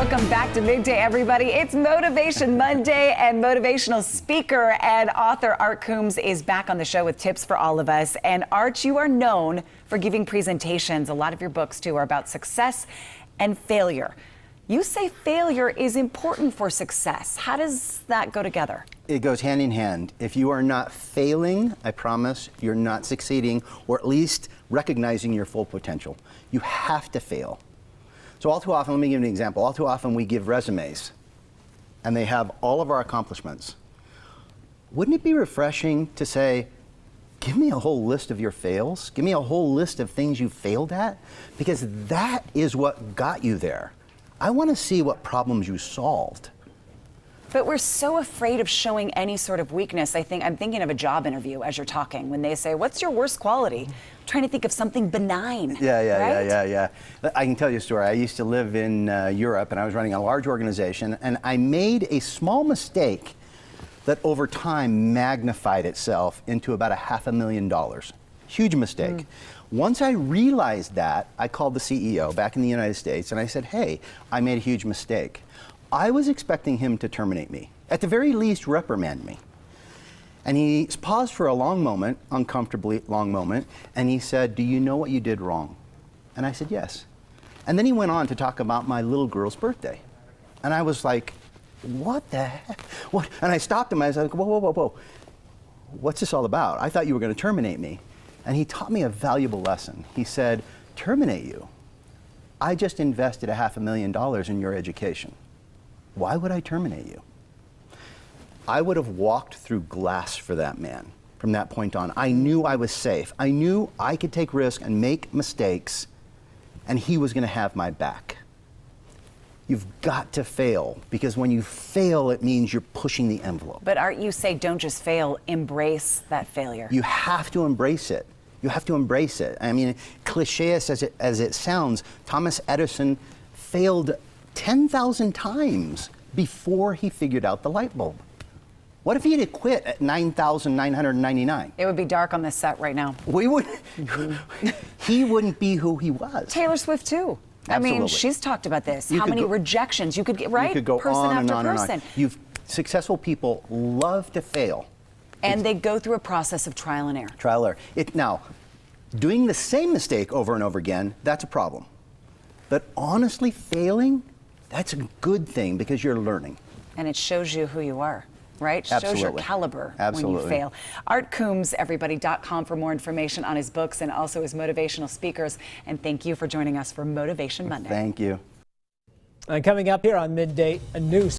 Welcome back to Midday, everybody. It's Motivation Monday, and motivational speaker and author Art Coombs is back on the show with tips for all of us. And Art, you are known for giving presentations. A lot of your books, too, are about success and failure. You say failure is important for success. How does that go together? It goes hand in hand. If you are not failing, I promise you're not succeeding, or at least recognizing your full potential. You have to fail. So all too often, let me give you an example. All too often we give resumes and they have all of our accomplishments. Wouldn't it be refreshing to say, give me a whole list of your fails? Give me a whole list of things you failed at? Because that is what got you there. I want to see what problems you solved. But we're so afraid of showing any sort of weakness. I'm thinking of a job interview as you're talking when they say, what's your worst quality? I'm trying to think of something benign. Yeah. I can tell you a story. I used to live in Europe and I was running a large organization, and I made a small mistake that over time magnified itself into about $500,000. Huge mistake. Once I realized that, I called the CEO back in the United States and I said, hey, I made a huge mistake. I was expecting him to terminate me, at the very least reprimand me. And he paused for a long moment, uncomfortably long moment, and he said, do you know what you did wrong? And I said, yes. And then he went on to talk about my little girl's birthday. And I was like, what the heck? What? And I stopped him. I was like, whoa. What's this all about? I thought you were going to terminate me. And he taught me a valuable lesson. He said, terminate you? I just invested $500,000 in your education. Why would I terminate you? I would have walked through glass for that man from that point on. I knew I was safe. I knew I could take risks and make mistakes, and he was going to have my back. You've got to fail, because when you fail, it means you're pushing the envelope. But Art, you say don't just fail, embrace that failure. You have to embrace it. You have to embrace it. I mean, cliche as it sounds, Thomas Edison failed 10,000 times before he figured out the light bulb. What if he had quit at 9,999? It would be dark on this set right now. We would. He wouldn't be who he was. Taylor Swift too. Absolutely. I mean, she's talked about this. How many rejections you could get, right? You could go person on after and on person. and on. Successful people love to fail. And they go through a process of trial and error. Trial and error. Now, doing the same mistake over and over again, that's a problem. But honestly, failing, that's a good thing, because you're learning. And it shows you who you are, right? Absolutely. Shows your caliber Absolutely. when you fail. Art Coombs, everybody.com for more information on his books and also his motivational speakers. And thank you for joining us for Motivation Monday. Thank you. Coming up here on Midday, a new